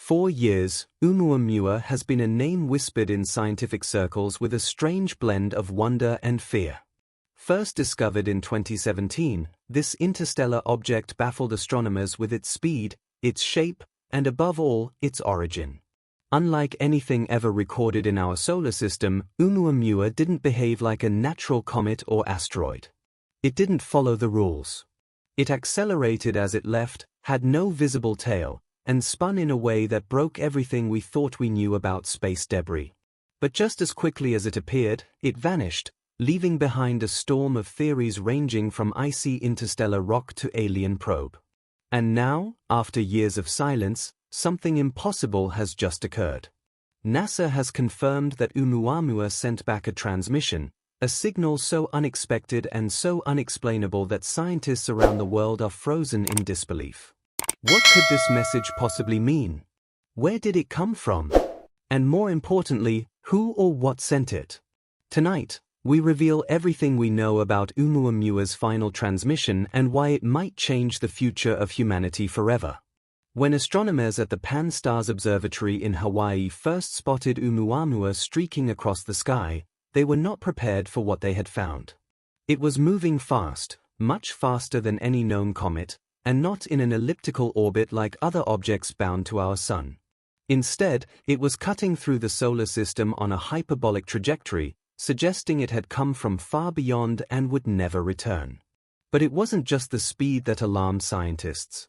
For years, Oumuamua has been a name whispered in scientific circles with a strange blend of wonder and fear. First discovered in 2017, this interstellar object baffled astronomers with its speed, its shape, and above all, its origin. Unlike anything ever recorded in our solar system, Oumuamua didn't behave like a natural comet or asteroid. It didn't follow the rules. It accelerated as it left, had no visible tail, and spun in a way that broke everything we thought we knew about space debris. But just as quickly as it appeared, it vanished, leaving behind a storm of theories ranging from icy interstellar rock to alien probe. And now, after years of silence, something impossible has just occurred. NASA has confirmed that Oumuamua sent back a transmission, a signal so unexpected and so unexplainable that scientists around the world are frozen in disbelief. What could this message possibly mean? Where did it come from? And more importantly, who or what sent it? Tonight, we reveal everything we know about Oumuamua's final transmission and why it might change the future of humanity forever. When astronomers at the Pan-STARRS Observatory in Hawaii first spotted Oumuamua streaking across the sky, they were not prepared for what they had found. It was moving fast, much faster than any known comet, and not in an elliptical orbit like other objects bound to our Sun. Instead, it was cutting through the solar system on a hyperbolic trajectory, suggesting it had come from far beyond and would never return. But it wasn't just the speed that alarmed scientists.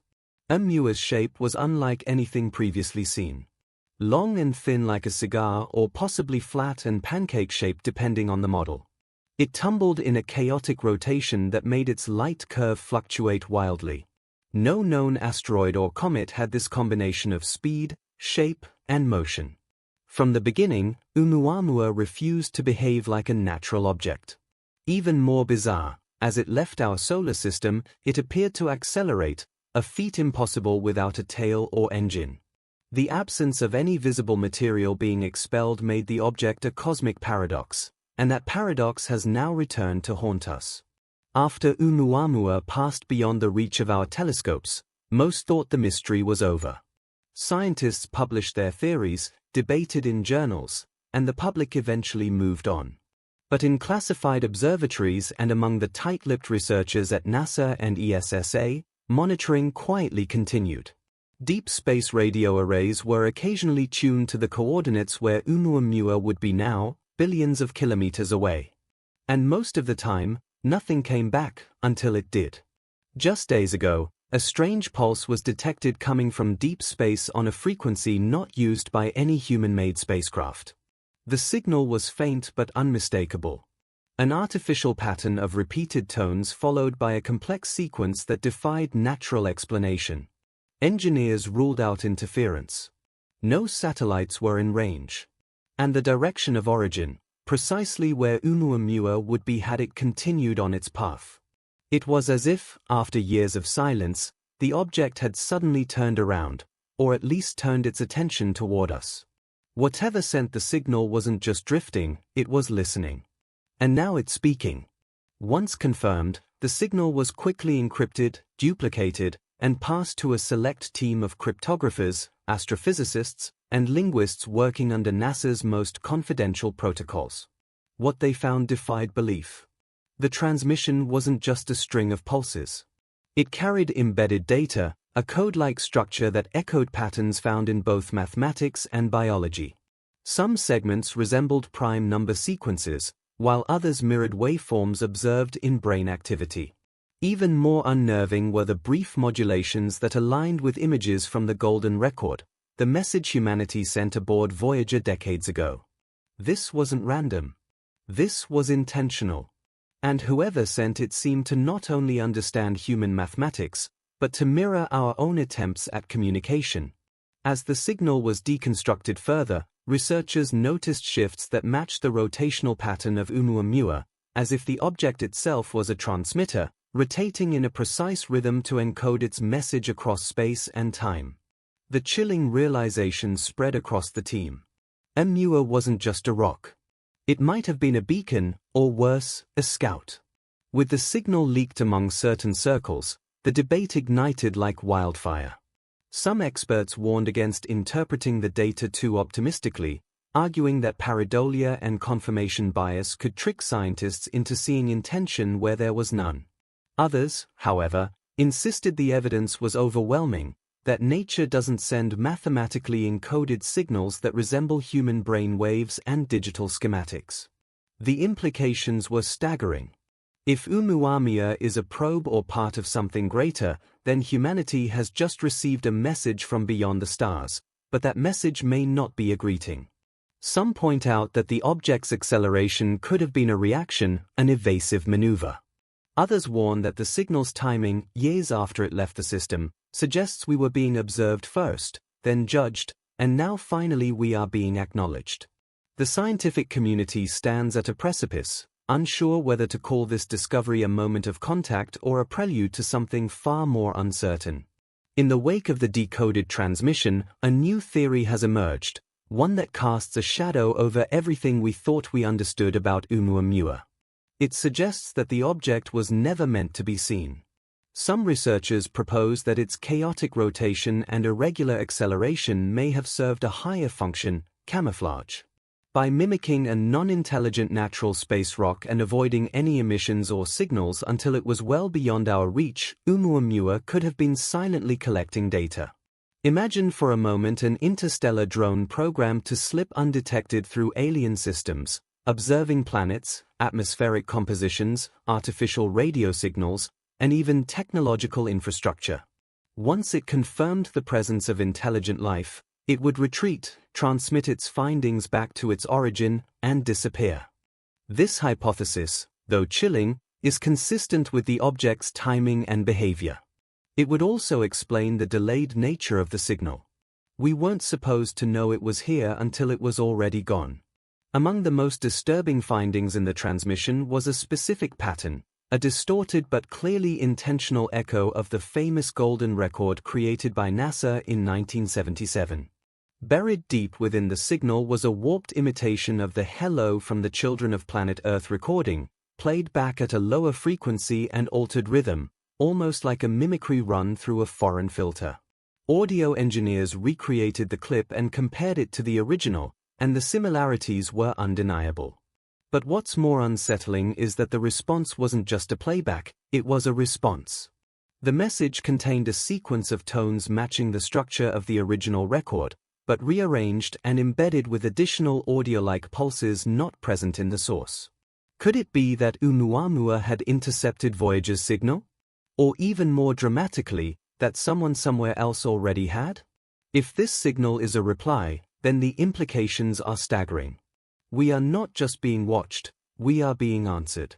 Oumuamua's shape was unlike anything previously seen. Long and thin like a cigar, or possibly flat and pancake-shaped depending on the model. It tumbled in a chaotic rotation that made its light curve fluctuate wildly. No known asteroid or comet had this combination of speed, shape, and motion. From the beginning, Oumuamua refused to behave like a natural object. Even more bizarre, as it left our solar system, it appeared to accelerate, a feat impossible without a tail or engine. The absence of any visible material being expelled made the object a cosmic paradox, and that paradox has now returned to haunt us. After Oumuamua passed beyond the reach of our telescopes, most thought the mystery was over. Scientists published their theories, debated in journals, and the public eventually moved on. But in classified observatories and among the tight-lipped researchers at NASA and ESSA, monitoring quietly continued. Deep space radio arrays were occasionally tuned to the coordinates where Oumuamua would be now, billions of kilometers away. And most of the time, nothing came back until it did. Just days ago, a strange pulse was detected coming from deep space on a frequency not used by any human-made spacecraft. The signal was faint but unmistakable. An artificial pattern of repeated tones followed by a complex sequence that defied natural explanation. Engineers ruled out interference. No satellites were in range. And the direction of origin, precisely where Oumuamua would be had it continued on its path. It was as if, after years of silence, the object had suddenly turned around, or at least turned its attention toward us. Whatever sent the signal wasn't just drifting, it was listening. And now it's speaking. Once confirmed, the signal was quickly encrypted, duplicated, and passed to a select team of cryptographers, astrophysicists, and linguists working under NASA's most confidential protocols. What they found defied belief. The transmission wasn't just a string of pulses. It carried embedded data, a code-like structure that echoed patterns found in both mathematics and biology. Some segments resembled prime number sequences, while others mirrored waveforms observed in brain activity. Even more unnerving were the brief modulations that aligned with images from the Golden Record, the message humanity sent aboard Voyager decades ago. This wasn't random. This was intentional. And whoever sent it seemed to not only understand human mathematics, but to mirror our own attempts at communication. As the signal was deconstructed further, researchers noticed shifts that matched the rotational pattern of Oumuamua, as if the object itself was a transmitter, rotating in a precise rhythm to encode its message across space and time. The chilling realization spread across the team. Oumuamua wasn't just a rock. It might have been a beacon, or worse, a scout. With the signal leaked among certain circles, the debate ignited like wildfire. Some experts warned against interpreting the data too optimistically, arguing that pareidolia and confirmation bias could trick scientists into seeing intention where there was none. Others, however, insisted the evidence was overwhelming, that nature doesn't send mathematically encoded signals that resemble human brain waves and digital schematics. The implications were staggering. If Oumuamua is a probe or part of something greater, then humanity has just received a message from beyond the stars, but that message may not be a greeting. Some point out that the object's acceleration could have been a reaction, an evasive maneuver. Others warn that the signal's timing, years after it left the system, suggests we were being observed first, then judged, and now finally we are being acknowledged. The scientific community stands at a precipice, unsure whether to call this discovery a moment of contact or a prelude to something far more uncertain. In the wake of the decoded transmission, a new theory has emerged, one that casts a shadow over everything we thought we understood about Oumuamua. It suggests that the object was never meant to be seen. Some researchers propose that its chaotic rotation and irregular acceleration may have served a higher function, camouflage. By mimicking a non-intelligent natural space rock and avoiding any emissions or signals until it was well beyond our reach, Oumuamua could have been silently collecting data. Imagine for a moment an interstellar drone programmed to slip undetected through alien systems, observing planets, atmospheric compositions, artificial radio signals, and even technological infrastructure. Once it confirmed the presence of intelligent life, it would retreat, transmit its findings back to its origin, and disappear. This hypothesis, though chilling, is consistent with the object's timing and behavior. It would also explain the delayed nature of the signal. We weren't supposed to know it was here until it was already gone. Among the most disturbing findings in the transmission was a specific pattern, a distorted but clearly intentional echo of the famous golden record created by NASA in 1977. Buried deep within the signal was a warped imitation of the "Hello from the Children of Planet Earth" recording, played back at a lower frequency and altered rhythm, almost like a mimicry run through a foreign filter. Audio engineers recreated the clip and compared it to the original, and the similarities were undeniable. But what's more unsettling is that the response wasn't just a playback, it was a response. The message contained a sequence of tones matching the structure of the original record, but rearranged and embedded with additional audio-like pulses not present in the source. Could it be that Oumuamua had intercepted Voyager's signal? Or even more dramatically, that someone somewhere else already had? If this signal is a reply, then the implications are staggering. We are not just being watched, we are being answered.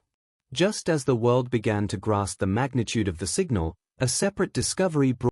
Just as the world began to grasp the magnitude of the signal, a separate discovery brought